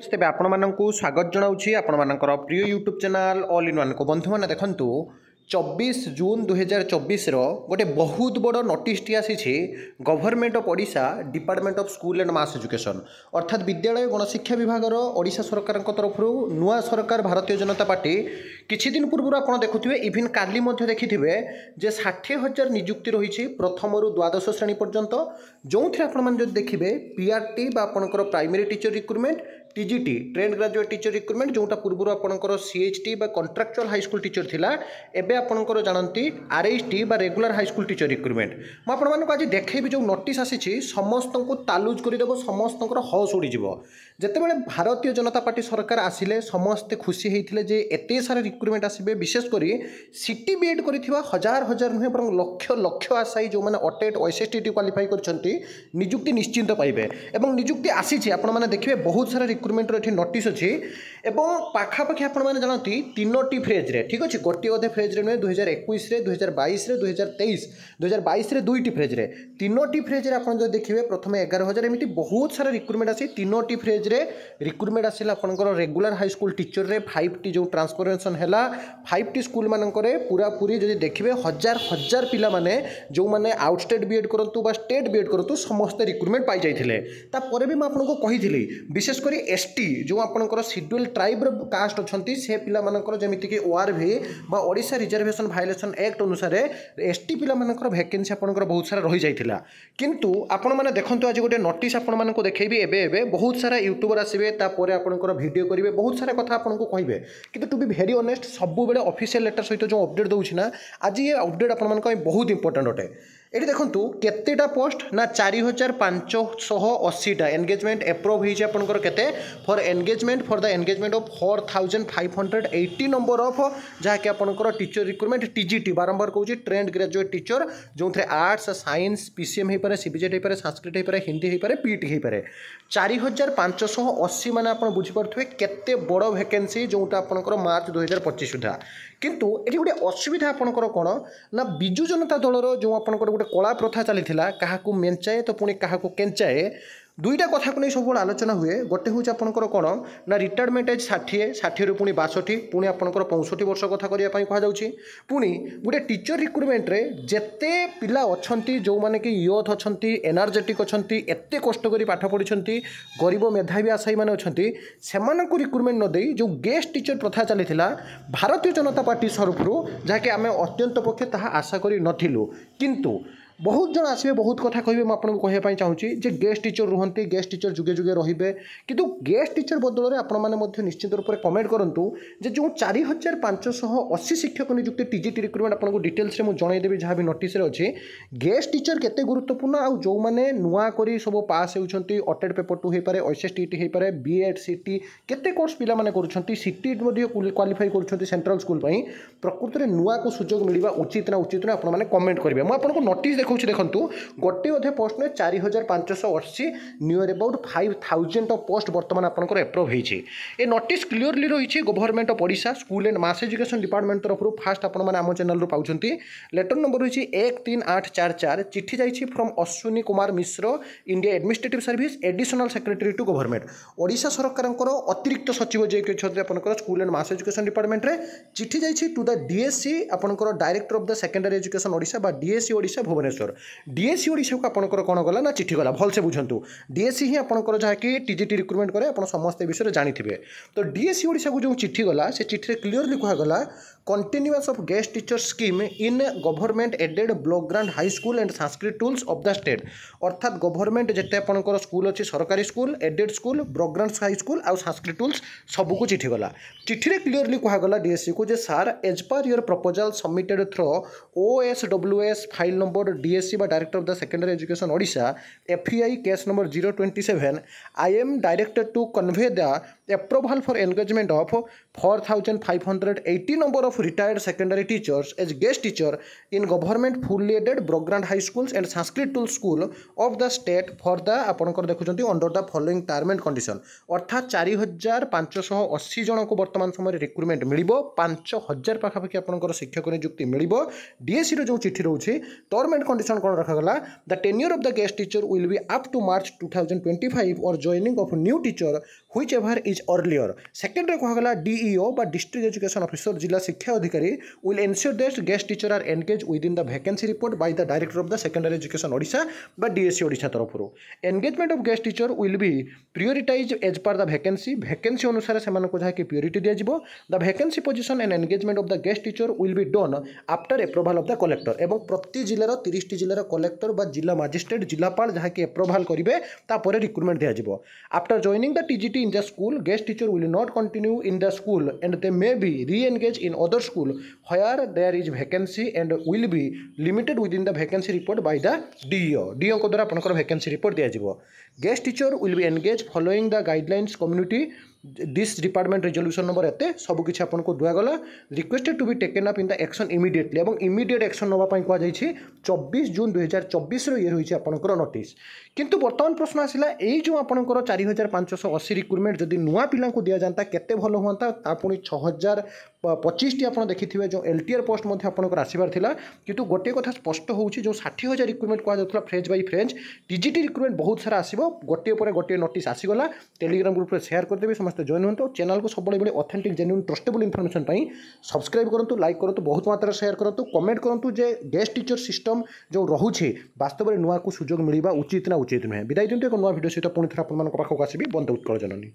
तेज आपण स्वागत जनाऊँगी आपर प्रिय YouTube channel all in one को बंधु मैंने देखूँ 24 जून 2024 गोटे बहुत बड़ नोटिस टी आसी government of Odisha department of school and mass education अर्थात विद्यालय गणशिक्षा विभाग ओडिशा सरकार तरफ नुआ सरकार भारतीय जनता पार्टी किछि दिन पूर्व आप देखुए इवन काली देखी जे 60,000 नियुक्ति रही प्रथम रु द्वादश श्रेणी पर्यंत जो थे आप देखिए PRT primary teacher recruitment TGT trained graduate teacher recruitment जोटा पूर्व आपंकर सीएचटी कंट्राक्चुअल हाईस्कल टीचर थिला एबे आपंकर जानती RST regular high school teacher recruitment मुझे आज देखी जो नोटिस आसी समस्त को तालुज करदेव समस्त हस उड़ीज जितेबाला भारतीय जनता पार्टी सरकार आसिले समस्ते खुशी होते जे एत सारा रिक्रुटमेंट आसबे विशेषकर सीटी बीएड कर हजार हजार नुहे बर लक्ष लक्ष आशायी जो मैंने अटेट ओएसएसटी क्वालिफाई कर निजुक्ति निश्चिंत पाइबे एवं निजुक्ति आसी आपने देखिए बहुत सारा रिक्रुटमेंट ये नोटिस अच्छी एवं पाखापाखि आपने जानती तीनोटी फ्रेज्रे ठीक अच्छे गोटे अधे फ्रेज्रे नुहे 2021 2022 2023 2022 दुईटी फ्रेज्रे तीनोटी फ्रेज्रे आप देखिए प्रथम 11,000 एमती बहुत सारा रिक्रुटमेंट आसी तीनोटी फ्रेज्रे रिक्रुटमेंट आसला आपंकर रेगुलर हाईस्कल टीचर रे 5टी जो ट्रांसफॉर्मेशन है 5टी स्कूल मानकरे पूरा पूरी जो देखिए हजार हजार पिला माने जो माने आउटस्टेट बीएड करंतु बा स्टेट बीएड करंतु समस्त रिक्रुटमेंट पाई जाइथिले तापर भी मैं आपको कही विशेषकर एसटी जो आपंकर शेड्यूल ट्राइब कास्ट अच्छा से पिला मानकर जमीक ओआरवी बा ओडिशा रिजर्वेशन वायलेशन एक्ट अनुसार एसटी पिला मानकर वैकेंसी आपंकर बहुत सारा रही जाइथिला किंतु आपण माने देखंतु आज गोटे नोटिस आपण मानक देखैबी एबे बहुत सारा यूट्यूबर आसबे तापर आपंकर वीडियो करेंगे बहुत सारा कथा आपको कहे कि टू बी भेरी ऑनेस्ट सब बेले ऑफिशियल लेटर सहित जो अपडेट दूसरी ना आज ये अपडेट आप बहुत इंपोर्टेंट अटे ये देखो केतेटा पोस्ट ना 4,580 एंगेजमेंट एप्रूव होकर केते for engagement for the engagement of 4,580 number of जहाँकि आपंकर टीचर रिक्रुटमेंट टीजीटी बारंबार कहूँ ट्रेंड ग्रेजुएट टीचर जो थे आर्ट्स साइंस पीसीएम हो पारे सीबीजेट हो पारे संस्कृत हो पारे हिंदी हो पारे पीटी हो पारे 4,580 मान आप बुझीपे केते बड़ वैकेंसी जोटा आपंकर मार्च 2025 सुधा किंतु ये गोटे असुविधा आपंकर कौन ना बिजु जनता दलर जो आपंकर गोटे कला प्रथा चली क्या मेंचाए तो पुणी क्या केंचाए दुईटा कथा को नहीं सब आलोचना हुए गोटे हूँ आपंकर कौन ना रिटायरमेंट एज 60 रु पुणी 62 पुणी आपंकर 65 वर्ष कथा करने कहुच्छी पुणी गोटे टीचर रिक्रुटमेंट रे जेते पिला अच्छा जो मैंने कि यूथ अच्छा एनर्जेटिक अच्छा एत कष्ट कर पाठ पढ़ी गरीब मेधावी आशायी मैंने अच्छा से रिक्रुटमेंट नदे जो गेस्ट टीचर प्रथा चली भारतीय जनता पार्टी तरफ जहाँकि आम अत्यंत पक्षे ताहा आशा कर नथिलु किंतु बहुत जन आसबे बहुत कथा कहे मुझे कहवाई चाहूँगी जे गेस्ट टीचर रुहंती गेस्ट टीचर जुगे जुगे रे किंतु गेस्ट टीचर बदल में निश्चित रूप से कमेंट करूँ जे जो 4,580 शिक्षक नियुक्ति टीजीटी रिक्रुटमेंट आपको डिटेल्स में जनईदेवी जहाँ भी नोटिस अच्छी गेस्ट टीचर केते गुरुत्वपूर्ण आउ जो मैंने नुआ करी सब पास होती अटेड पेपर 2 हो पारे ओएसएसटी हो पारे बीएड सीटी केते कोर्स पिला माने करूछंती सीटी क्वालिफाई करूछंती सेंट्रल स्कूल प्रकृत में नुआ को सुजोग मिलवा उचित ना आपने कमेंट करेंगे मुझे आपको नोटिस देखु गोटे अधे पोस्ट में 4,580 नियर अबाउट 5,000 ऑफ पोस्ट बर्तमान आपंकर एप्रूव होती ये नोटिस क्लीयरली रही government of Odisha school and mass education department तरफ फास्ट आपम चैनल पाँच लेटर नंबर रही 13844 चिठी जाइए from Ashwini Kumar Mishra India administrative service additional secretary to government Odisha सरकार अतिरिक्त सचिव जे आपंकर school and mass education department रे चिठी जाइए टू द डीएससी आपंकर director of the secondary education Odisha DSC Odisha Bhubaneswar DSC Odisha को आपंकर कौन गला ना चिठी गला भलसे बुझंतु डीएससी ही आपंकर जहाँकि टीजीटी रिक्रुटमेंट करे आप समस्त विषय जानिथिबे तो डीएससी ओडिशा को जो चिठी गला से चिठी क्लीयरली कहगला continuous of guest teacher scheme in government aided block grant high school and Sanskrit tols of the state अर्थात गवर्नमेंट जिते आपंकर स्कूल अच्छी सरकारी school aided school block grant high school आउ संस्कृत टूल्स सबको चिठी गला चिठी क्लीयरली कहगला डीएससी को जे sir as per your proposal submitted through OSWS file number DSC बा director of the secondary education Odisha FEI case number 027 I am directed to convey the approval for engagement of 4,580 number of retired secondary teachers as guest teacher in government fully aided block grant high schools and Sanskrit tol school of the state for the आपंकर देखुं under the following term and condition अर्थात 4,580 जन को वर्तमान समय recruitment मिल 5,000 पाखापाखि आपंकर शिक्षक नियुक्ति मिल डीएससी जो चिठी रोचे टर्म एंड कंडीशन कौन रखा the tenure of the guest teacher will be up to March 2025 और joining of new teacher whichever is earlier. Second रे कहला डीईओ बा डिस्ट्रिक्ट एजुकेशन ऑफिसर जिला शिक्षा अधिकारी will ensure that guest teacher are engage within the vacancy report by the director of the secondary education Odisha बा DSC Odisha तरफ। Engagement of guest teacher will be prioritize as per the vacancy vacancy अनुसार से जहाँकि priority दिया the vacancy position and engagement of the guest teacher will be done after approval of the collector. एवं प्रति जिलार 30 जिलार collector बा जिला magistrate जिलापाल जहाँकि एप्रूवाल करेंगे तापर रिक्रुटमेंट दिया। After joining the TGT in the school guest teacher will not continue in the school and they may be re-engage in other school where there is vacancy and will be limited within the vacancy report by the DEO. DEO को द्वारा आपनकर vacancy report दिया। Guest teacher will be engage following the guidelines community this department resolution number एते सबकि आपको दिगला requested to be taken up in the action immediately और immediate action नापी कहुई 24 जून 2024 ये रही आपंकर नोटिस। किंतु बर्तमान प्रश्न आसला यही जो आपंकर 4580 रिक्रुटमेंट जदि नुआ पिला दि जाता केते भल हुआ पुणी 6025 टी आप देखिए जो एलटीआर पोस्ट आपंकर आसबार था। किंतु गोटे कथा स्पष्ट हो जो 60,000 रिक्रुटमेंट कहला phrase by phrase TGT recruitment बहुत सारा आसो गोटे पर गोटे नोटिस आसीगला। टेलीग्राम ग्रुप में सेयार करदेवी समस्त जॉइन हूँ। चैनल को सब authentic genuine trustable information subscribe करूँ लाइक करूँ बहुत मात्रा शेयर करूँ कमेंट करूँ जे गेस्ट टीचर सिस्टम जो रोचे वास्तव में नुआ को सुजोग मिलवा उचित ना उचित नुहे। विदाय दिंतु एक नुआ भिडियो सहित पुणी थे आप पाखक आसबि बंद उत्कल जननी।